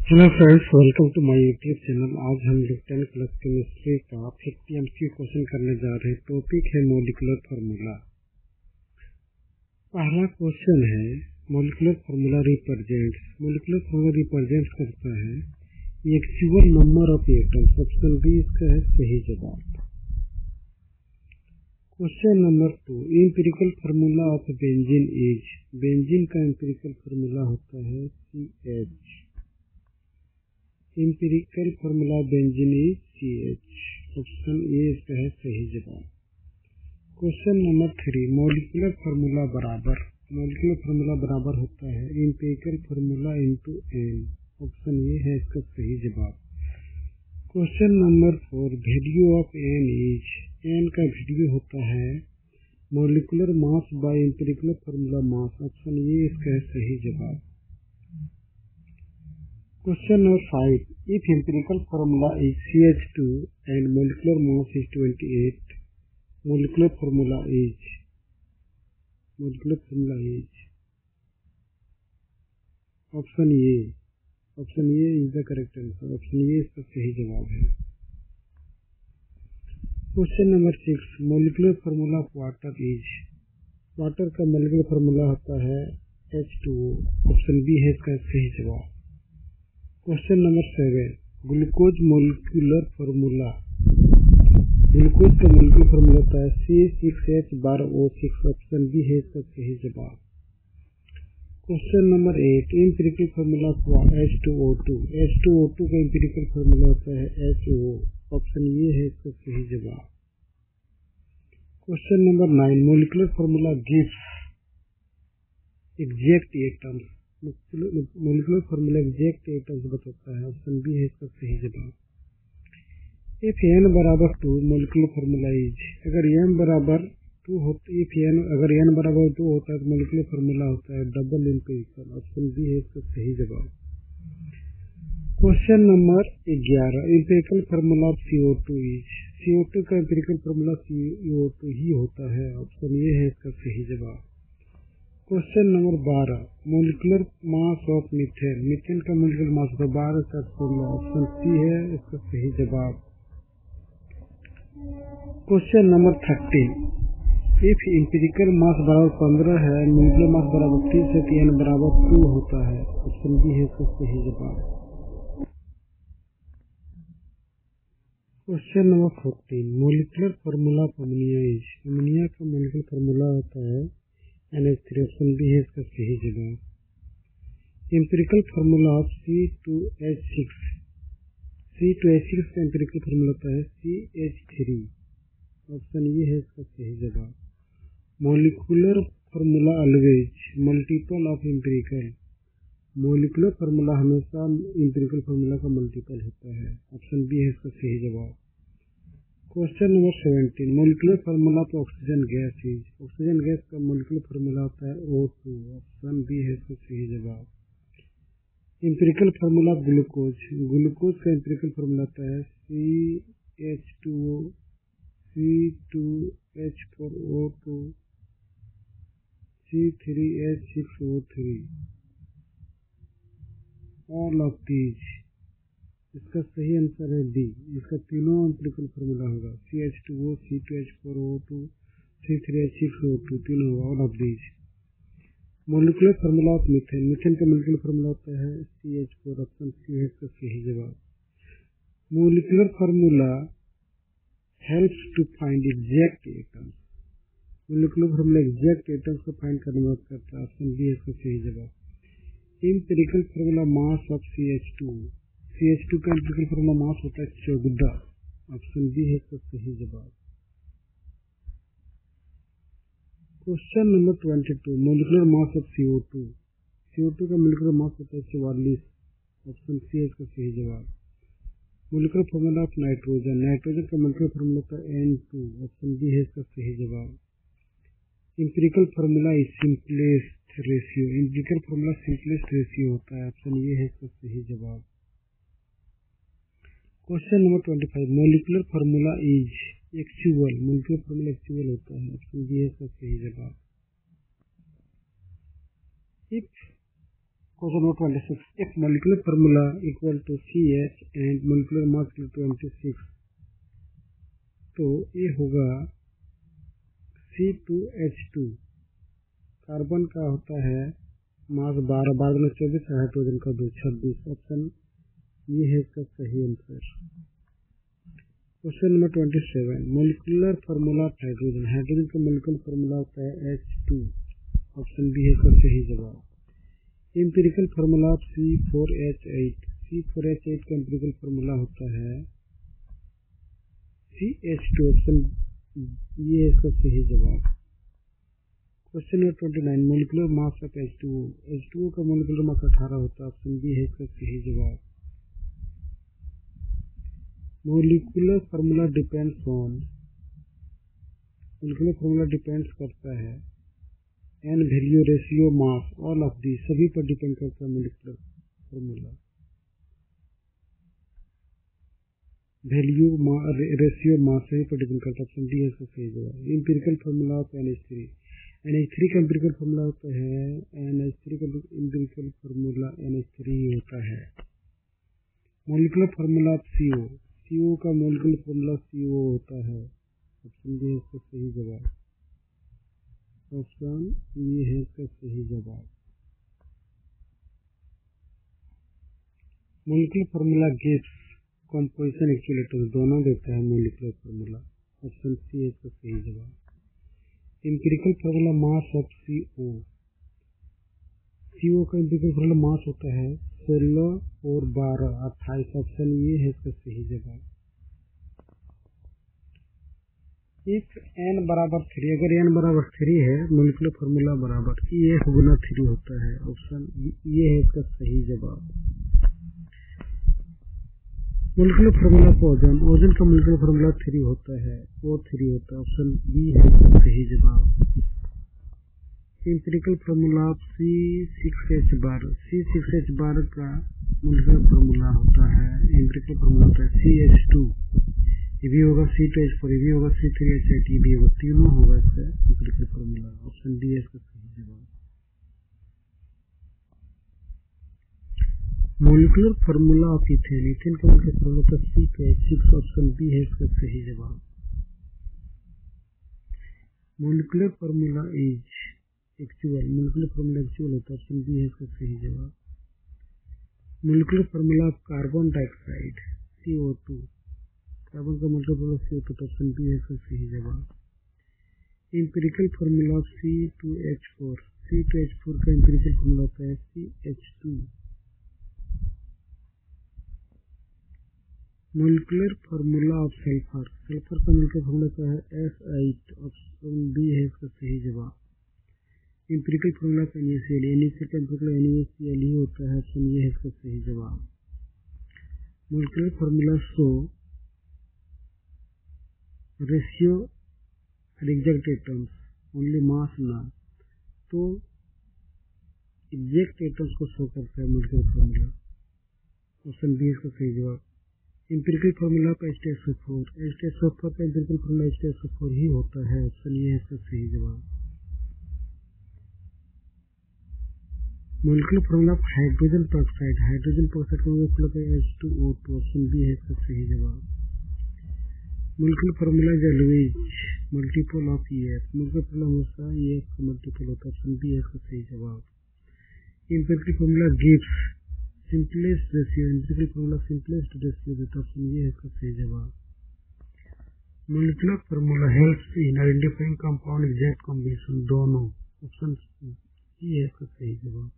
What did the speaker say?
Hello friends, welcome to my YouTube channel. आज हम लोग 10 क्लास केमिस्ट्री का 50 एमसीक्यू क्वेश्चन करने जा रहे हैं। टॉपिक है मॉलिक्यूलर फार्मूला। पहला क्वेश्चन है मॉलिक्यूलर फार्मूला रिप्रेजेंट्स करता है actual number of atoms. Option B इसका है सही जवाब। Question number 2, empirical formula of benzene is. Benzene का एम्पिरिकल फार्मूला होता है CH। Empirical formula benzene is CH। Option A इसका है सही जवाब। क्वेश्चन नंबर 3, मॉलिक्यूलर फार्मूला बराबर होता है empirical formula into n। Option A है इसका सही जवाब। Question number 4, value of n is. n का वैल्यू होता है molecular mass by empirical formula mass. Option A इसका है सही जवाब। Question number 5, if empirical formula is CH2 and molecular mass is 28, molecular formula is option A is the correct answer। Option A इसका सही जवाब है। Question number 6, molecular formula of water is। Water का molecular formula होता है H2O। Option B है इसका सही जवाब। क्वेश्चन नंबर 7, ग्लूकोज का मोलिकुलर फार्मूला होता है C6H12O6। ऑप्शन बी है इसका सही जवाब। Question number 8, empirical formula for H2O2 का एम्पिरिकल फार्मूला होता है HO। ऑप्शन ए है इसका सही जवाब। Question number 9, molecular formula gives exact atoms. Molecular formula exact atoms बताता है। ऑप्शन बी है इसका सही जवाब। इफ n बराबर 2 मोलिकुलर फार्मूला इज। अगर n बराबर 2 होता है तो मोलिकुलर फार्मूला होता है डबल एम्पिरिकल। ऑप्शन बी है इसका सही जवाब। Question number 11, empirical formula of CO2 is. CO2 का एम्पिरिकल फार्मूला CO2 ही होता है। ऑप्शन ए है इसका सही जवाब। Question number 12, molecular mass of methane. Methane का मोलिकुलर मास 12 का फॉर्मूला। ऑप्शन सी है इसका सही जवाब। क्वेश्चन नंबर 13, इफ एम्पिरिकल मास बराबर 15 है, मोलिकुलर मास बराबर 30 है तो n बराबर 2 होता है। ऑप्शन बी है इसका सही जवाब। Question number 14, molecular formula of ammonia is. Ammonia का मोलिकुलर फार्मूला होता है NH3। ऑप्शन बी है इसका सही जवाब। एम्पिरिकल फार्मूला ऑफ C2H6 का एम्पिरिकल फार्मूला होता है CH3। ऑप्शन ये है इसका सही जवाब। Molecular formula always multiple of empirical. Molecular formula हमेशा एम्पिरिकल फार्मूला का मल्टीपल होता है। ऑप्शन बी है इसका सही जवाब। Question number 17, molecular formula of oxygen gas is. Oxygen gas का मोलिकुलर फार्मूला होता है O2। ऑप्शन बी है इसका सही जवाब। एम्पिरिकल फार्मूला ऑफ ग्लूकोज का एम्पिरिकल फार्मूला होता है CH2O C2H4O2 C3H6O3 all of these. इसका सही आंसर है डी। इसका तीनों एम्पिरिकल फार्मूला होगा CH2O C2H4O2 C3H6O2 तीनों होगा all of these. Molecular formula of methane. Methane का मोलिकुलर फार्मूला होता है CH4। ऑप्शन सी है इसका सही जवाब। Molecular formula helps to find exact atoms. Molecular formula exact atoms को फाइंड करने में मदद करता है। ऑप्शन बी है इसका सही जवाब। Empirical formula mass of CH2 का एम्पिरिकल फार्मूला मास होता है 14। ऑप्शन बी है इसका सही जवाब। Question number 22, molecular mass of CO2 का मोलिकुलर मास होता है 44। ऑप्शन सी है इसका सही जवाब। मोलिकुलर फार्मूला ऑफ नाइट्रोजन का मोलिकुलर फार्मूला होता है N2। ऑप्शन बी है इसका सही जवाब। Empirical formula is simplest ratio. Empirical formula simplest ratio होता है। ऑप्शन ये है इसका सही जवाब। Question number 25, molecular formula is actual. Molecular formula actual होता है। ऑप्शन बी है इसका सही जवाब। If question number 26, if molecular formula equal to CH and molecular mass equal to 26, तो ये होगा C2H2, कार्बन का होता है मास 12, 12 में 24, हाइड्रोजन का 2, 26। ऑप्शन ये है इसका सही answer. Question number 27, molecular formula of hydrogen, hydrogen का मोलिकुलर फार्मूला होता है H2। ऑप्शन बी है इसका सही जवाब। Empirical formula of C4H8, C4H8 का एम्पिरिकल फार्मूला होता है CH2। ऑप्शन ये है इसका सही जवाब। Question number 29, molecular mass of H2O, H2O का मोलिकुलर मास 18 होता है। ऑप्शन बी है इसका सही जवाब। Molecular formula depends on, molecular formula depends करता है N value ratio mass all of the, सभी पर डिपेंड करता है molecular formula. Value ratio mass सभी पर डिपेंड करता है। ऑप्शन डी है इसका सही जवाब। Empirical formula of NH3, NH3 का एम्पिरिकल फार्मूला होता है, NH3 का एम्पिरिकल फार्मूला NH3 होता है। Molecular formula of CO, CO का मोलिकुलर फार्मूला CO होता है। ऑप्शन बी है इसका सही जवाब। ऑप्शन ये है इसका सही जवाब। Molecular formula gives composition actuator, दोनों देता है मोलिकुलर फार्मूला। ऑप्शन सी है इसका सही जवाब। Empirical formula mass of CO, CO का एम्पिरिकल फार्मूला मास होता है 16 और 12, 28। ऑप्शन ये है इसका सही जवाब। इफ n बराबर 3, अगर n बराबर 3 है, मोलिकुलर फार्मूला बराबर ये गुना 3 होता है। ऑप्शन ये है इसका सही जवाब। Molecular formula of ozone, ozone का मोलिकुलर फार्मूला 3 होता है, वो 3 होता है। ऑप्शन बी है इसका सही जवाब। Empirical formula of C6H12, C6H12 का मोलिकुलर फार्मूला होता है, एम्पिरिकल फार्मूला होता है CH2। ये भी होगा C2H4, ये भी होगा C3H8, ये भी होगा, तीनों होगा इसका एम्पिरिकल फार्मूला। ऑप्शन डी है इसका सही जवाब। Molecular formula of ethane, ethane का मोलिकुलर फार्मूला होता है C2H6। ऑप्शन बी है इसका सही जवाब। Molecular formula is actual, molecular formula actual होता है। ऑप्शन बी है इसका सही जवाब। Molecular formula of carbon dioxide CO2, carbon का molecular formula CO2, option B है इसका सही जवाब। Empirical formula of C2H4, C2H4 का एम्पिरिकल फार्मूला होता है CH2। Molecular formula of sulphur, sulphur का मोलिकुलर फार्मूला होता है S8। ऑप्शन बी है इसका सही जवाब। Empirical formula of NaCl, NaCl का एम्पिरिकल NaCl ही होता है। ऑप्शन ये है इसका सही जवाब। Molecular formula show ratio exact atoms only mass ना, तो एग्जैक्ट एटम्स को शो करता है मोलिकुलर फार्मूला। ऑप्शन बी इसका सही जवाब। Empirical formula of H2SO4, H2SO4 का एम्पिरिकल फार्मूला H2SO4 ही होता है। ऑप्शन ये है इसका सही जवाब। Molecular formula of hydrogen peroxide, hydrogen peroxide का मोलिकुलर है H2O2। ऑप्शन बी है इसका सही जवाब। Molecular formula always multiple of EF, molecular formula हमेशा EF का मल्टीपल होता है। ऑप्शन बी है इसका सही जवाब। Empirical formula gives simplest ratio, empirical formula simplest ratio देता है। ऑप्शन ये है इसका सही जवाब। Molecular formula helps in identifying compound exact combination, दोनों। ऑप्शन ये है इसका सही जवाब।